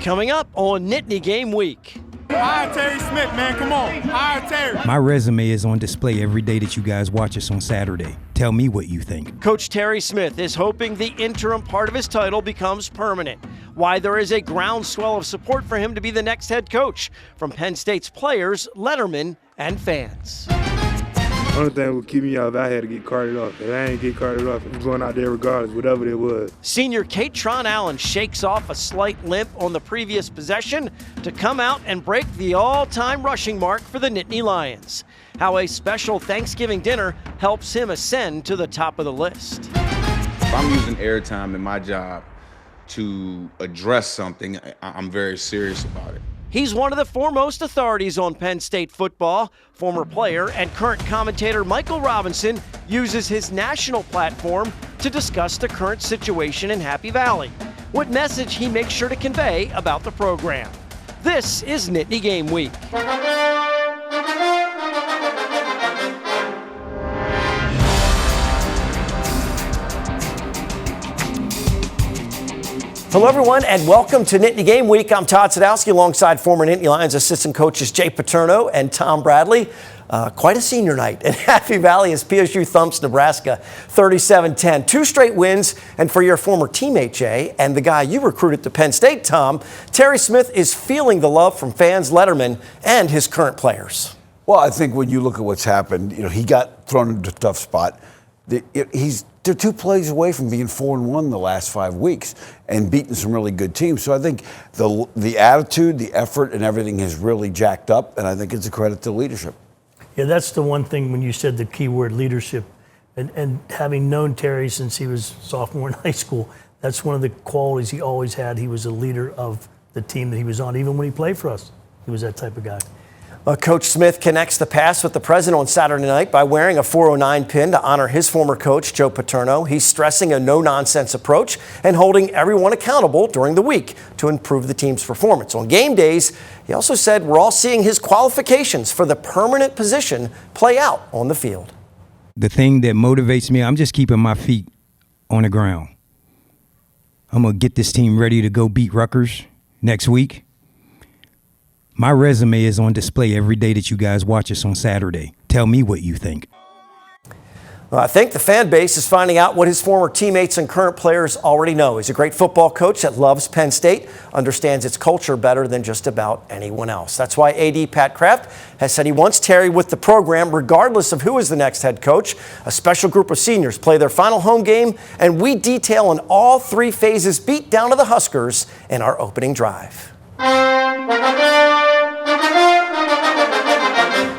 Coming up on Nittany Game Week. Hire Terry Smith, man, come on. Hire Terry. My resume is on display every day that you guys watch us on Saturday. Tell me what you think. Coach Terry Smith is hoping the interim part of his title becomes permanent. Why there is a groundswell of support for him to be the next head coach from Penn State's players, lettermen, and fans. The only thing that would keep me out if I had to get carted off. If I ain't get carted off, I'm going out there regardless, whatever it was. Senior Katron Allen shakes off a slight limp on the previous possession to come out and break the all-time rushing mark for the Nittany Lions. How a special Thanksgiving dinner helps him ascend to the top of the list. If I'm using airtime in my job to address something, I'm very serious about it. He's one of the foremost authorities on Penn State football. Former player and current commentator Michael Robinson uses his national platform to discuss the current situation in Happy Valley. What message he makes sure to convey about the program. This is Nittany Game Week. Hello, everyone, and welcome to Nittany Game Week. I'm Todd Sadowski alongside former Nittany Lions assistant coaches Jay Paterno and Tom Bradley. Quite a senior night in Happy Valley as PSU thumps Nebraska 37-10. 2 straight wins, and for your former teammate, Jay, and the guy you recruited to Penn State, Tom, Terry Smith is feeling the love from fans, lettermen, and his current players. Well, I think when you look at what's happened, he got thrown into a tough spot. They're 2 plays away from being 4-1 the last 5 weeks and beating some really good teams. So I think the attitude, the effort, and everything has really jacked up, and I think it's a credit to leadership. Yeah, that's the one thing when you said the key word leadership, and having known Terry since he was sophomore in high school, that's one of the qualities he always had. He was a leader of the team that he was on, even when he played for us. He was that type of guy. Coach Smith connects the pass with the president on Saturday night by wearing a 409 pin to honor his former coach, Joe Paterno. He's stressing a no-nonsense approach and holding everyone accountable during the week to improve the team's performance. On game days, he also said we're all seeing his qualifications for the permanent position play out on the field. The thing that motivates me, I'm just keeping my feet on the ground. I'm going to get this team ready to go beat Rutgers next week. My resume is on display every day that you guys watch us on Saturday. Tell me what you think. Well, I think the fan base is finding out what his former teammates and current players already know. He's a great football coach that loves Penn State, understands its culture better than just about anyone else. That's why AD Pat Kraft has said he wants Terry with the program regardless of who is the next head coach. A special group of seniors play their final home game, and we detail in all 3 phases beat down to the Huskers in our opening drive.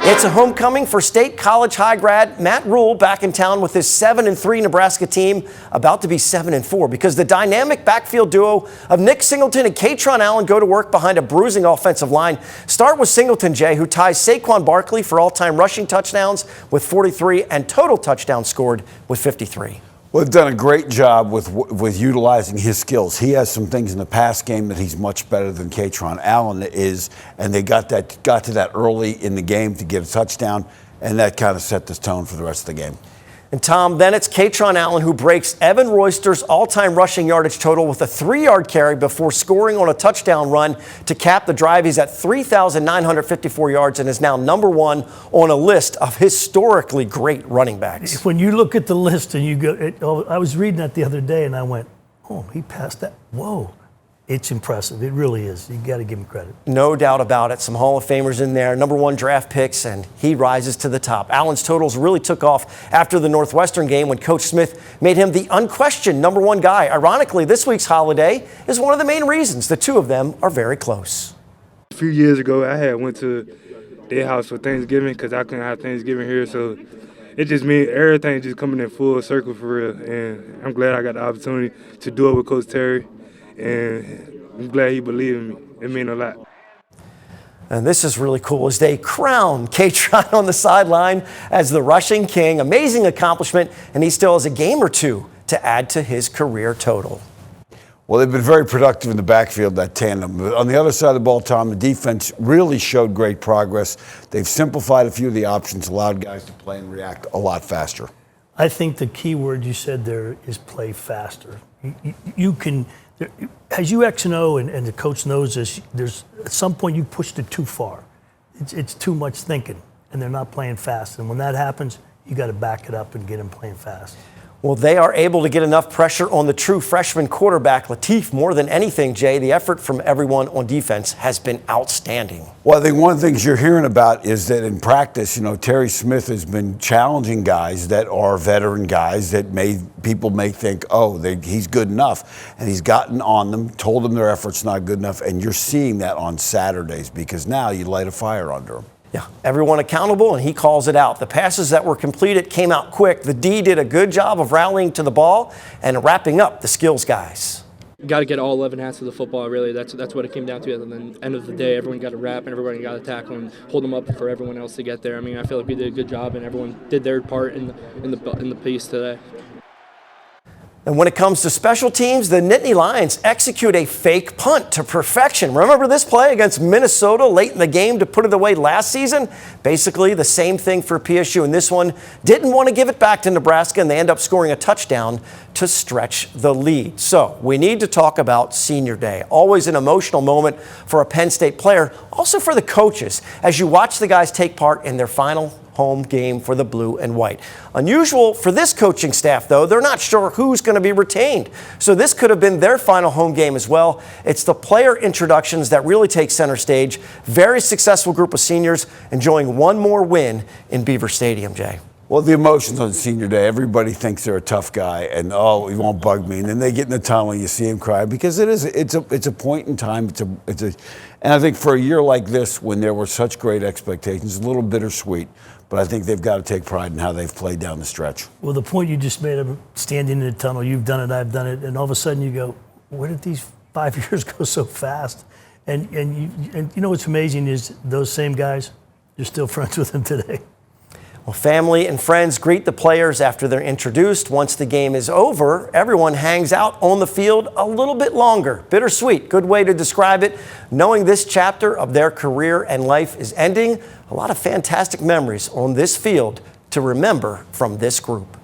It's a homecoming for State College High grad Matt Rule back in town with his 7-3 Nebraska team, about to be 7-4, because the dynamic backfield duo of Nick Singleton and Katron Allen go to work behind a bruising offensive line. Start with Singleton, Jay, who ties Saquon Barkley for all-time rushing touchdowns with 43 and total touchdowns scored with 53. Well, they've done a great job with utilizing his skills. He has some things in the pass game that he's much better than Katron Allen is, and they got to that early in the game to get a touchdown, and that kind of set the tone for the rest of the game. And Tom, then it's Katron Allen who breaks Evan Royster's all-time rushing yardage total with a 3-yard carry before scoring on a touchdown run to cap the drive. He's at 3,954 yards and is now number 1 on a list of historically great running backs. When you look at the list and you go, I was reading that the other day and I went, oh, he passed that. Whoa. It's impressive. It really is. You got to give him credit. No doubt about it. Some Hall of Famers in there, number 1 draft picks, and he rises to the top. Allen's totals really took off after the Northwestern game when Coach Smith made him the unquestioned number 1 guy. Ironically, this week's holiday is one of the main reasons the 2 of them are very close. A few years ago, I had went to their house for Thanksgiving because I couldn't have Thanksgiving here, so it just means everything just coming in full circle for real, and I'm glad I got the opportunity to do it with Coach Terry. And I'm glad he believed in me. It means a lot. And this is really cool as they crown Katron on the sideline as the rushing king. Amazing accomplishment, and he still has a game or 2 to add to his career total. Well, they've been very productive in the backfield, that tandem. But on the other side of the ball, Tom, the defense really showed great progress. They've simplified a few of the options, allowed guys to play and react a lot faster. I think the key word you said there is play faster. You can as you X and O, and the coach knows this, there's at some point you pushed it too far. It's too much thinking, and they're not playing fast. And when that happens, you got to back it up and get them playing fast. Well, they are able to get enough pressure on the true freshman quarterback, Latif. More than anything, Jay, the effort from everyone on defense has been outstanding. Well, I think one of the things you're hearing about is that in practice, Terry Smith has been challenging guys that are veteran guys that people may think, he's good enough. And he's gotten on them, told them their effort's not good enough. And you're seeing that on Saturdays because now you light a fire under them. Yeah, everyone accountable, and he calls it out. The passes that were completed came out quick. The D did a good job of rallying to the ball and wrapping up the skills guys. Got to get all 11 hats of the football, really. That's what it came down to. At the end of the day, everyone got to wrap and everyone got to tackle and hold them up for everyone else to get there. I mean, I feel like we did a good job and everyone did their part in the piece today. And when it comes to special teams, the Nittany Lions execute a fake punt to perfection. Remember this play against Minnesota late in the game to put it away last season? Basically the same thing for PSU. And this one didn't want to give it back to Nebraska, and they end up scoring a touchdown to stretch the lead. So we need to talk about Senior Day. Always an emotional moment for a Penn State player, also for the coaches, as you watch the guys take part in their final home game for the blue and white. Unusual for this coaching staff, though. They're not sure who's going to be retained. So this could have been their final home game as well. It's the player introductions that really take center stage. Very successful group of seniors enjoying one more win in Beaver Stadium, Jay. Well, the emotions on Senior Day, everybody thinks they're a tough guy and, he won't bug me. And then they get in the tunnel and you see him cry because it's a point in time. And I think for a year like this, when there were such great expectations, a little bittersweet. But I think they've got to take pride in how they've played down the stretch. Well, the point you just made of standing in the tunnel, you've done it, I've done it, and all of a sudden you go, where did these 5 years go so fast? And you know what's amazing is those same guys, you're still friends with them today. Well, family and friends greet the players after they're introduced. Once the game is over, everyone hangs out on the field a little bit longer. Bittersweet, good way to describe it. Knowing this chapter of their career and life is ending, a lot of fantastic memories on this field to remember from this group.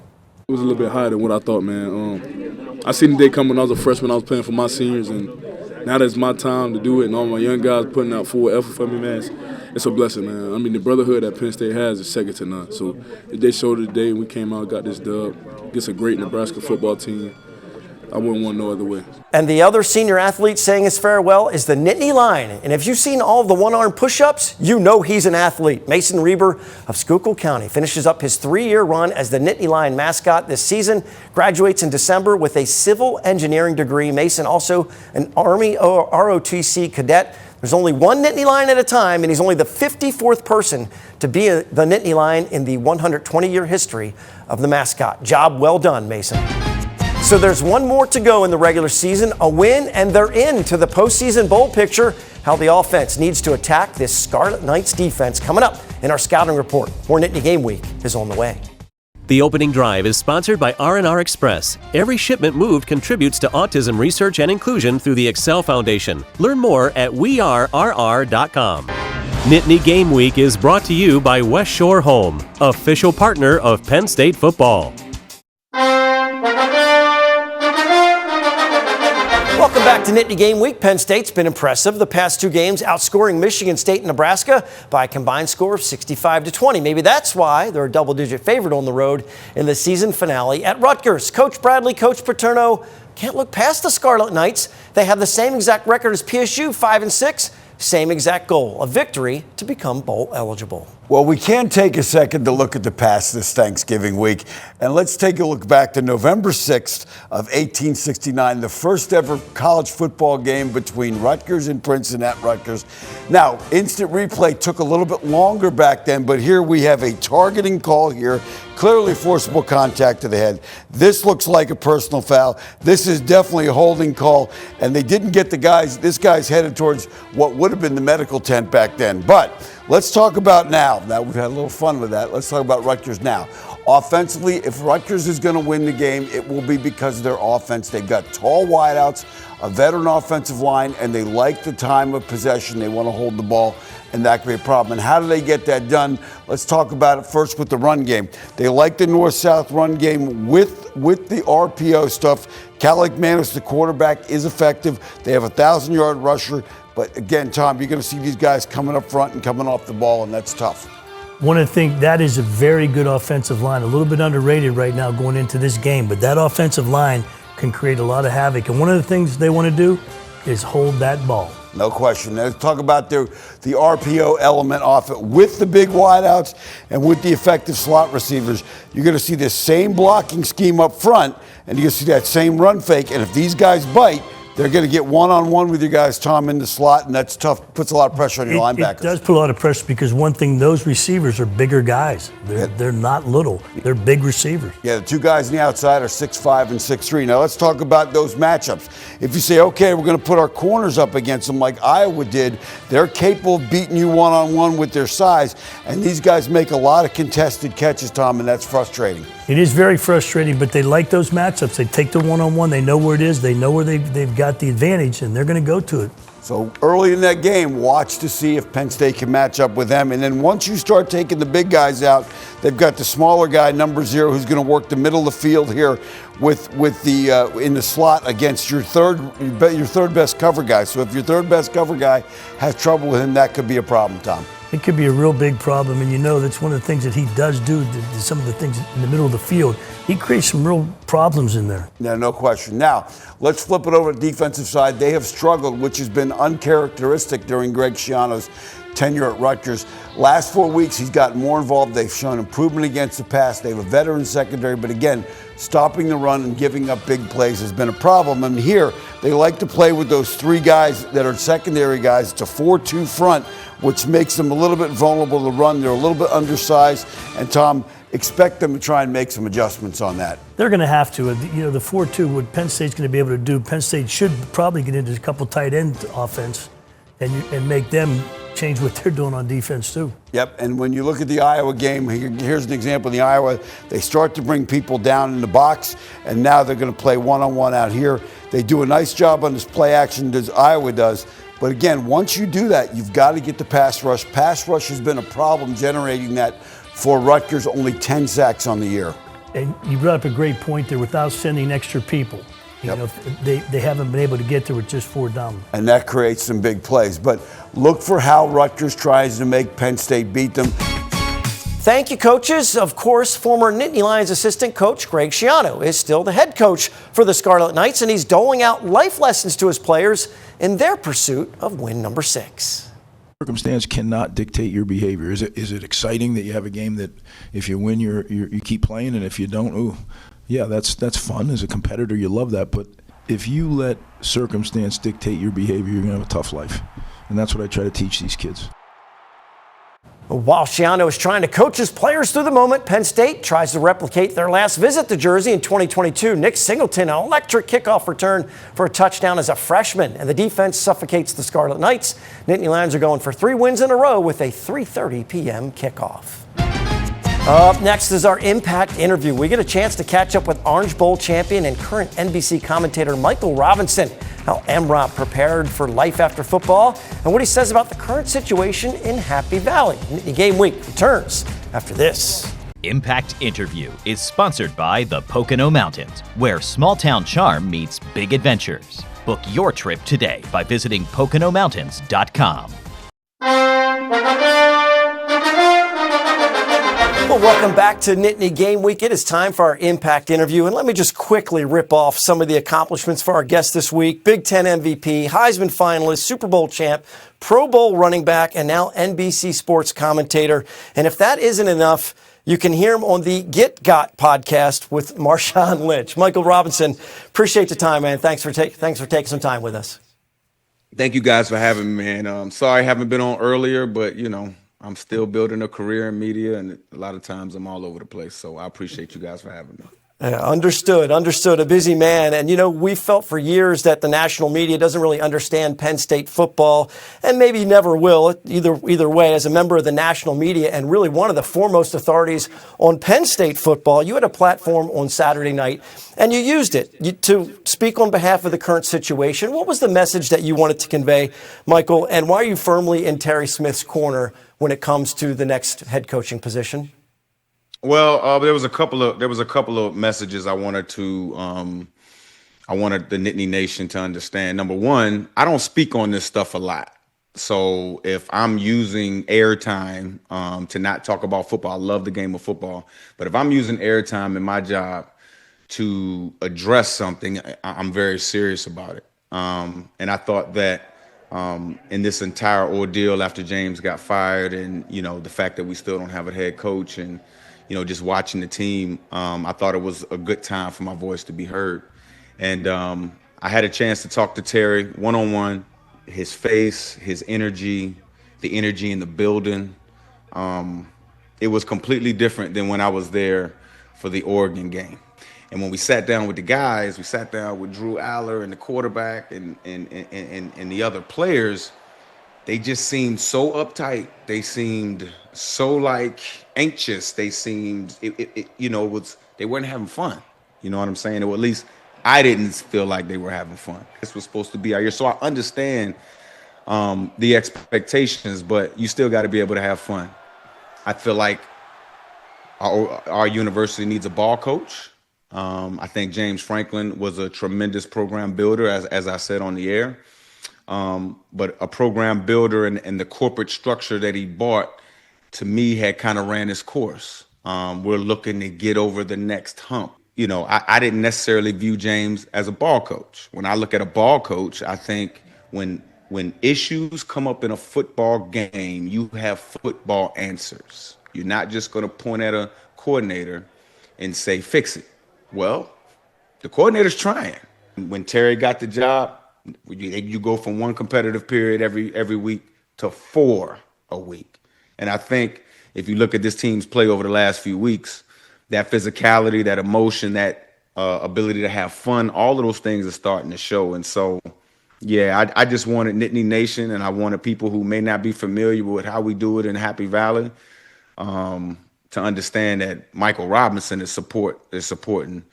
It was a little bit higher than what I thought, man. I seen the day come when I was a freshman. I was playing for my seniors, and now that it's my time to do it, and all my young guys putting out full effort for me, man. It's a blessing, man. I mean, the brotherhood that Penn State has is second to none. So they showed it today, and we came out, got this dub. It's a great Nebraska football team. I wouldn't want no other way. And the other senior athlete saying his farewell is the Nittany Lion. And if you've seen all of the one-arm push-ups, you know he's an athlete. Mason Reber of Schuylkill County finishes up his 3-year run as the Nittany Lion mascot this season, graduates in December with a civil engineering degree. Mason also an Army ROTC cadet. There's only one Nittany Lion at a time, and he's only the 54th person to be the Nittany Lion in the 120-year history of the mascot. Job well done, Mason. So there's one more to go in the regular season, a win, and they're into the postseason bowl picture. How the offense needs to attack this Scarlet Knights defense coming up in our scouting report. More Nittany Game Week is on the way. The opening drive is sponsored by R&R Express. Every shipment moved contributes to autism research and inclusion through the Excel Foundation. Learn more at wearerr.com. Nittany Game Week is brought to you by West Shore Home, official partner of Penn State football. Welcome back to Nittany Game Week. Penn State's been impressive the past 2 games, outscoring Michigan State and Nebraska by a combined score of 65-20. Maybe that's why they're a double-digit favorite on the road in the season finale at Rutgers. Coach Bradley, Coach Paterno can't look past the Scarlet Knights. They have the same exact record as PSU, 5-6. Same exact goal, a victory to become bowl eligible. Well, we can take a second to look at the past this Thanksgiving week. And let's take a look back to November 6th of 1869, the first ever college football game between Rutgers and Princeton at Rutgers. Now, instant replay took a little bit longer back then, but here we have a targeting call here. Clearly forcible contact to the head. This looks like a personal foul. This is definitely a holding call. And they didn't get this guy's headed towards what would have been the medical tent back then. But let's talk about now. Now we've had a little fun with that. Let's talk about Rutgers now. Offensively, if Rutgers is going to win the game, it will be because of their offense. They've got tall wideouts, a veteran offensive line, and they like the time of possession. They want to hold the ball, and that could be a problem. And how do they get that done? Let's talk about it first with the run game. They like the north-south run game with the RPO stuff. Cal McManus, the quarterback, is effective. They have a 1,000-yard rusher. But again, Tom, you're going to see these guys coming up front and coming off the ball, and that's tough. One of the things, that is a very good offensive line, a little bit underrated right now going into this game, but that offensive line can create a lot of havoc. And one of the things they want to do is hold that ball. No question. Let's talk about the RPO element off it with the big wideouts and with the effective slot receivers. You're going to see this same blocking scheme up front, and you're going to see that same run fake. And if these guys bite, they're going to get one-on-one with your guys, Tom, in the slot, and that's tough. Puts a lot of pressure on your linebackers. It does put a lot of pressure because one thing, those receivers are bigger guys. They're not little. They're big receivers. Yeah, the two guys on the outside are 6'5" and 6'3". Now let's talk about those matchups. If you say, okay, we're going to put our corners up against them like Iowa did, they're capable of beating you one-on-one with their size, and these guys make a lot of contested catches, Tom, and that's frustrating. It is very frustrating, but they like those matchups. They take the one-on-one. They know where it is. They know where they've got the advantage, and they're going to go to it. So early in that game, watch to see if Penn State can match up with them. And then once you start taking the big guys out, they've got the smaller guy, number 0, who's going to work the middle of the field here with the in the slot against your third best cover guy. So if your third best cover guy has trouble with him, that could be a problem, Tom. It could be a real big problem, and you know that's one of the things that he does do, some of the things in the middle of the field. He creates some real problems in there. Yeah, no question. Now, let's flip it over to the defensive side. They have struggled, which has been uncharacteristic during Greg Schiano's tenure at Rutgers. Last 4 weeks, he's gotten more involved. They've shown improvement against the pass. They have a veteran secondary, but again, stopping the run and giving up big plays has been a problem. And here, they like to play with those 3 guys that are secondary guys. It's a 4-2 front, which makes them a little bit vulnerable to run. They're a little bit undersized. And Tom, expect them to try and make some adjustments on that. They're going to have to. You know, the 4-2, what Penn State's going to be able to do, Penn State should probably get into a couple tight end offense and make them change what they're doing on defense too. Yep, and when you look at the Iowa game, here's an example in the Iowa. They start to bring people down in the box, and now they're going to play one-on-one out here. They do a nice job on this play action as Iowa does. But again, once you do that, you've got to get the pass rush. Pass rush has been a problem generating that for Rutgers, only 10 sacks on the year. And you brought up a great point there without sending extra people. You know, they haven't been able to get there with just 4 down. And that creates some big plays. But look for how Rutgers tries to make Penn State beat them. Thank you, coaches. Of course, former Nittany Lions assistant coach Greg Schiano is still the head coach for the Scarlet Knights, and he's doling out life lessons to his players in their pursuit of win number 6. Circumstance cannot dictate your behavior. Is it exciting that you have a game that if you win, you keep playing, and if you don't, ooh, yeah, that's fun. As a competitor, you love that. But if you let circumstance dictate your behavior, you're going to have a tough life. And that's what I try to teach these kids. While Schiano is trying to coach his players through the moment, Penn State tries to replicate their last visit to Jersey in 2022. Nick Singleton, an electric kickoff return for a touchdown as a freshman, and the defense suffocates the Scarlet Knights. Nittany Lions are going for 3 wins in a row with a 3:30 p.m. kickoff. Up next is our Impact interview. We get a chance to catch up with Orange Bowl champion and current NBC commentator Michael Robinson, how MROP prepared for life after football, and what he says about the current situation in Happy Valley. Nittany Game Week returns after this. Impact Interview is sponsored by the Pocono Mountains, where small-town charm meets big adventures. Book your trip today by visiting PoconoMountains.com. Well, welcome back to Nittany Game Week. It is time for our Impact interview, and let me just quickly rip off some of the accomplishments for our guest this week. Big Ten MVP, Heisman finalist, Super Bowl champ, Pro Bowl running back, and now NBC Sports commentator. And if that isn't enough, you can hear him on the Get Got podcast with Marshawn Lynch. Michael Robinson, appreciate the time, man. Thanks for taking some time with us. Thank you guys for having me, man. Sorry I haven't been on earlier, but, you know, I'm still building a career in media, and a lot of times I'm all over the place. So I appreciate you guys for having me. Yeah, understood. A busy man. And, we felt for years that the national media doesn't really understand Penn State football, and maybe never will. Either way, as a member of the national media and really one of the foremost authorities on Penn State football, you had a platform on Saturday night, and you used it to speak on behalf of the current situation. What was the message that you wanted to convey, Michael, and why are you firmly in Terry Smith's corner when it comes to the next head coaching position? Well, there was a couple of messages I wanted the Nittany Nation to understand. Number one, I don't speak on this stuff a lot. So if I'm using airtime to not talk about football, I love the game of football. But if I'm using airtime in my job to address something, I'm very serious about it. And I thought that in this entire ordeal after James got fired, and the fact that we still don't have a head coach, and just watching the team, I thought it was a good time for my voice to be heard. And I had a chance to talk to Terry one-on-one. His face, his energy, the energy in the building, it was completely different than when I was there for the Oregon game. And when we sat down with the guys, we sat down with Drew Aller and the quarterback and the other players, they just seemed so uptight. They seemed so anxious. They seemed, they weren't having fun. You know what I'm saying? Or at least I didn't feel like they were having fun. This was supposed to be our year. So I understand the expectations, but you still got to be able to have fun. I feel like our university needs a ball coach. I think James Franklin was a tremendous program builder, as I said on the air. But a program builder and the corporate structure that he bought, to me, had kind of ran its course. We're looking to get over the next hump. I didn't necessarily view James as a ball coach. When I look at a ball coach, I think when issues come up in a football game, you have football answers. You're not just going to point at a coordinator and say, fix it. Well, the coordinator's trying. When Terry got the job, you go from one competitive period every week to 4 a week. And I think if you look at this team's play over the last few weeks, that physicality, that emotion, that ability to have fun, all of those things are starting to show. And so, yeah, I just wanted Nittany Nation, and I wanted people who may not be familiar with how we do it in Happy Valley to understand that Michael Robinson is supporting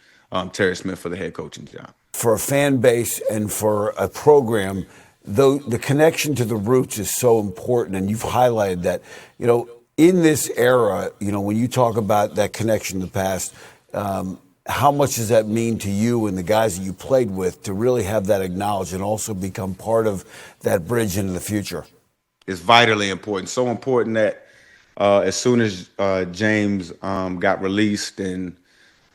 Terry Smith for the head coaching job. For a fan base and for a program, though, the connection to the roots is so important, and you've highlighted that. In this era, when you talk about that connection in the past, how much does that mean to you and the guys that you played with to really have that acknowledged and also become part of that bridge into the future? It's vitally important. So important that as soon as James got released, and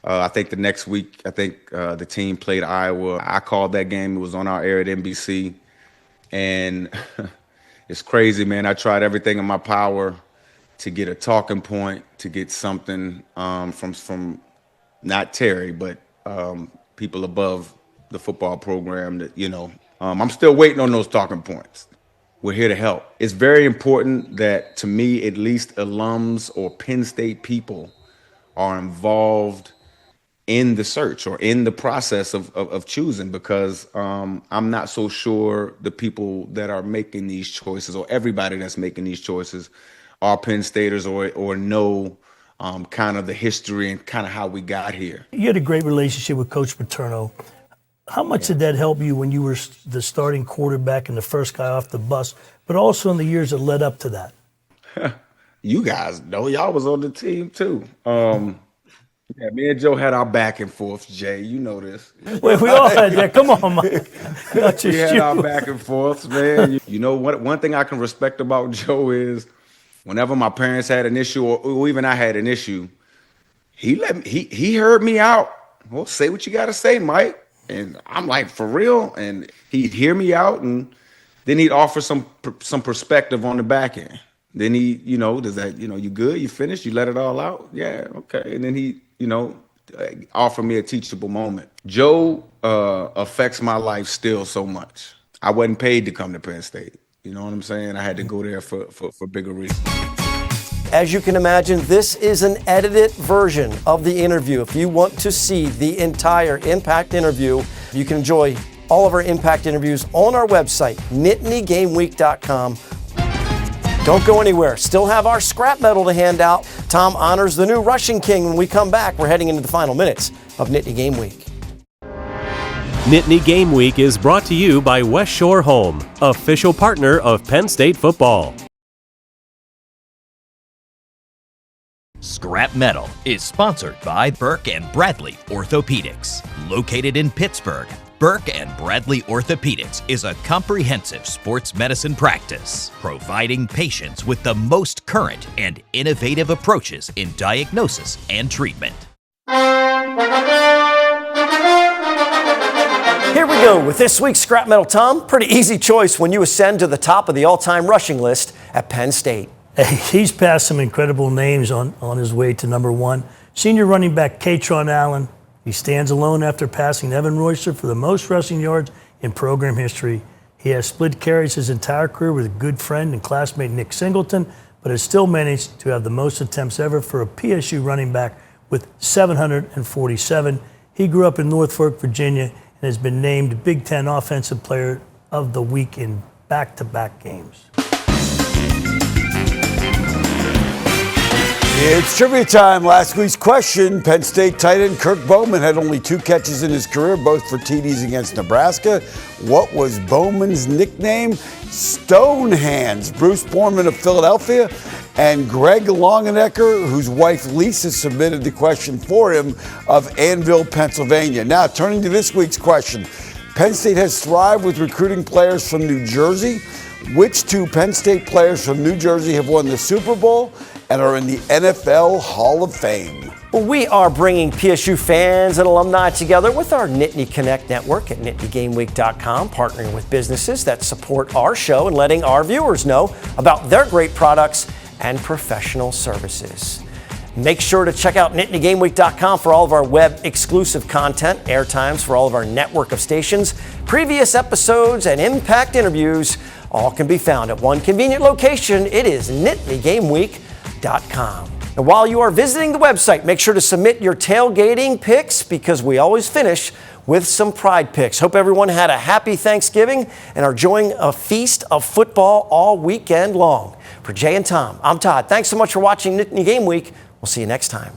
I think the next week, the team played Iowa. I called that game. It was on our air at NBC. And it's crazy, man. I tried everything in my power to get a talking point, to get something from not Terry, but people above the football program that, I'm still waiting on those talking points. We're here to help. It's very important that, to me, at least alums or Penn State people are involved in the search or in the process of choosing, because I'm not so sure the people that are making these choices, or everybody that's making these choices, are Penn Staters or know kind of the history and kind of how we got here. You had a great relationship with Coach Paterno. How much did that help you when you were the starting quarterback and the first guy off the bus, but also in the years that led up to that? You guys know, y'all was on the team too. Yeah, me and Joe had our back and forth, Jay. You know this. Well, we all had that. Come on, Mike. Not just we had you. our back and forths, man. You know what? One thing I can respect about Joe is whenever my parents had an issue, or even I had an issue, he heard me out. Well, say what you got to say, Mike. And I'm like, for real? And he'd hear me out, and then he'd offer some perspective on the back end. Then he, does that, you good? You finished? You let it all out? Yeah, okay. And then he, offer me a teachable moment. Joe affects my life still so much. I wasn't paid to come to Penn State. You know what I'm saying? I had to go there for bigger reasons. as you can imagine, this is an edited version of the interview. If you want to see the entire Impact interview, you can enjoy all of our Impact interviews on our website, NittanyGameWeek.com. Don't go anywhere. Still have our scrap medal to hand out. Tom honors the new Rushing King. When we come back, we're heading into the final minutes of Nittany Game Week. Nittany Game Week is brought to you by West Shore Home, official partner of Penn State football. Scrap Metal is sponsored by Burke and Bradley Orthopedics. Located in Pittsburgh, Burke and Bradley Orthopedics is a comprehensive sports medicine practice, providing patients with the most current and innovative approaches in diagnosis and treatment. Here we go with this week's Scrap Metal. Tom, pretty easy choice when you ascend to the top of the all-time rushing list at Penn State. Hey, he's passed some incredible names on his way to number one. Senior running back Katron Allen. He stands alone after passing Evan Royster for the most rushing yards in program history. He has split carries his entire career with a good friend and classmate Nick Singleton, but has still managed to have the most attempts ever for a PSU running back with 747. He grew up in North Fork, Virginia, and has been named Big Ten Offensive Player of the Week in back-to-back games. It's trivia time. Last week's question, Penn State tight end Kirk Bowman had only 2 catches in his career, both for TDs against Nebraska. What was Bowman's nickname? Stone Hands. Bruce Borman of Philadelphia and Greg Longenecker, whose wife Lisa submitted the question for him, of Annville, Pennsylvania. Now, turning to this week's question. Penn State has thrived with recruiting players from New Jersey. Which 2 Penn State players from New Jersey have won the Super Bowl and are in the NFL Hall of Fame? Well, we are bringing PSU fans and alumni together with our Nittany Connect network at NittanyGameWeek.com, partnering with businesses that support our show and letting our viewers know about their great products and professional services. Make sure to check out NittanyGameWeek.com for all of our web exclusive content, airtimes for all of our network of stations, previous episodes, and Impact interviews. All can be found at one convenient location. It is NittanyGameWeek.com. And while you are visiting the website, make sure to submit your tailgating picks because we always finish with some pride picks. Hope everyone had a happy Thanksgiving and are enjoying a feast of football all weekend long. For Jay and Tom, I'm Todd. Thanks so much for watching Nittany Game Week. We'll see you next time.